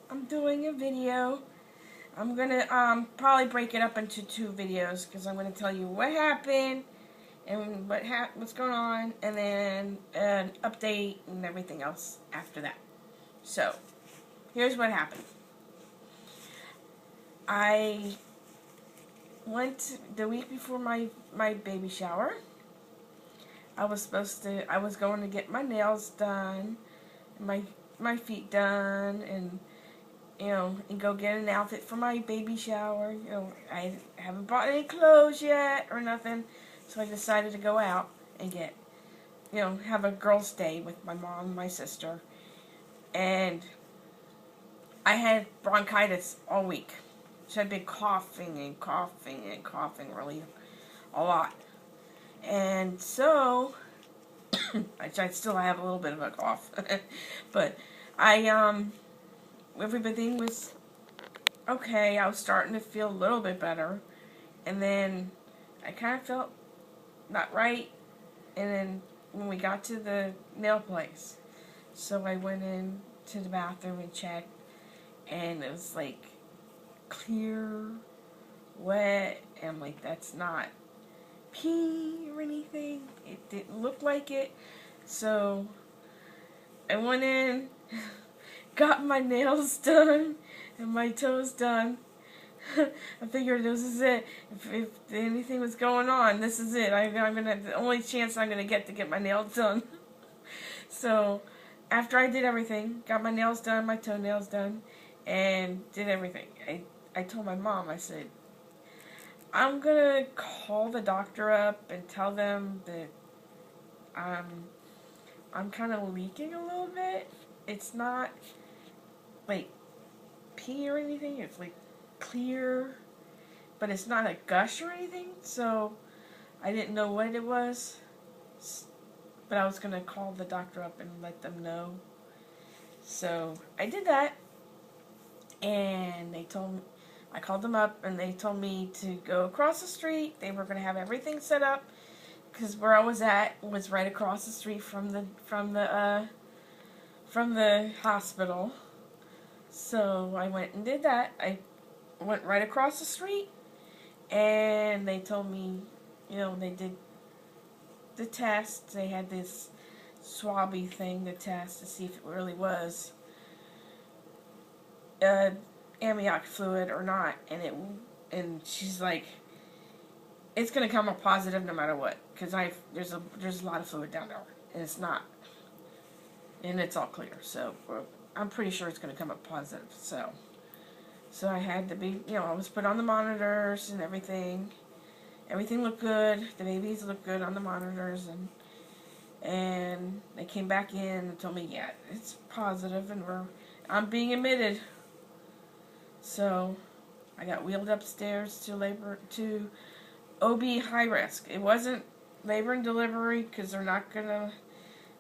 I'm doing a video. I'm gonna probably break it up into two videos because I'm gonna tell you what happened and what's going on, and then an update and everything else after that. So here's what happened. I went the week before my baby shower. I was going to get my nails done, my feet done, and and go get an outfit for my baby shower. I haven't bought any clothes yet or nothing, so I decided to go out and have a girls' day with my mom and my sister. And I had bronchitis all week, so I've been coughing and coughing and coughing really a lot. And so, I still have a little bit of a cough, but everything was okay. I was starting to feel a little bit better, and then I kind of felt not right, and then when we got to the nail place, so I went in to the bathroom and checked, and it was like clear, wet, and I'm like, that's not pee or anything. It didn't look like it, so I went in, got my nails done and my toes done. I figured this is it. If anything was going on, this is it. I'm gonna the only chance I'm gonna get to get my nails done. So after I did everything, got my nails done, my toenails done, and did everything, I told my mom. I said, I'm gonna call the doctor up and tell them that I'm kind of leaking a little bit. It's not like pee or anything. It's like clear, but it's not a gush or anything. So I didn't know what it was, but I was gonna call the doctor up and let them know. So I did that, and I called them up, and they told me to go across the street. They were gonna have everything set up because where I was at was right across the street from the hospital. So I went and did that. I went right across the street, and they told me, they did the test. They had this swabby thing to test to see if it really was amniotic fluid or not. And she's like, it's gonna come up positive no matter what, because there's a lot of fluid down there, and it's not, and it's all clear. So I'm pretty sure it's gonna come up positive. So I had to be, I was put on the monitors and everything. Everything looked good. The babies looked good on the monitors, and they came back in and told me, yeah, it's positive, and I'm being admitted. So I got wheeled upstairs to OB high risk. It wasn't labor and delivery because they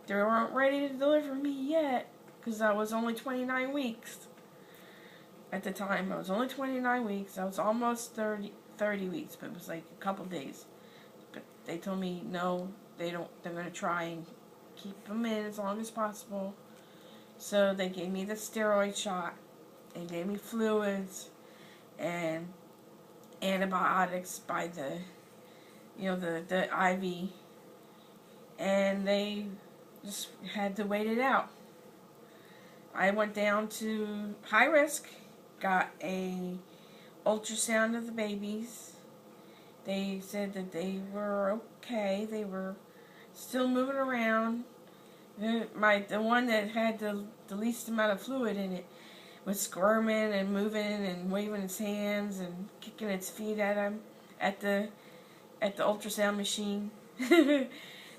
weren't ready to deliver me yet, because I was only 29 weeks. At the time, I was only 29 weeks. I was almost 30 weeks, but it was like a couple days. But they told me, no, they're going to try and keep them in as long as possible. So they gave me the steroid shot. They gave me fluids and antibiotics by the IV. And they just had to wait it out. I went down to high risk, got a ultrasound of the babies. They said that they were okay. They were still moving around. The one that had the least amount of fluid in it was squirming and moving and waving its hands and kicking its feet at him at the ultrasound machine.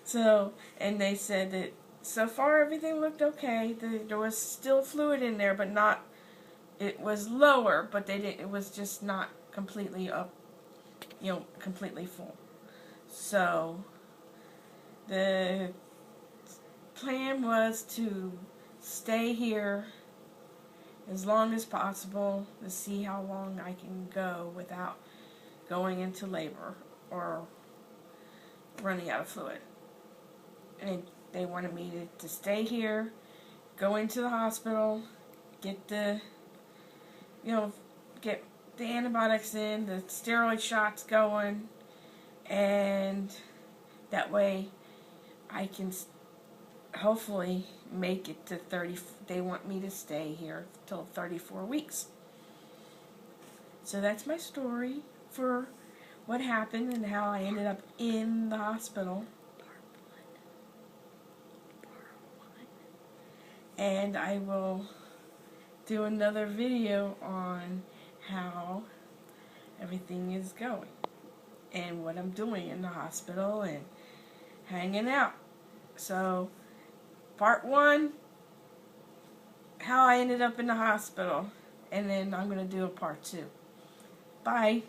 So, and they said that so far everything looked okay. There was still fluid in there, but not. It was lower, but it was just not completely up, completely full. So the plan was to stay here as long as possible to see how long I can go without going into labor or running out of fluid. And they wanted me to stay here, go into the hospital, get the you know, get the antibiotics in, the steroid shots going, and that way I can hopefully make it to 30. They want me to stay here till 34 weeks. So that's my story for what happened and how I ended up in the hospital. And I will do another video on how everything is going and what I'm doing in the hospital and hanging out. So, part 1, how I ended up in the hospital, and then I'm going to do a part 2. Bye.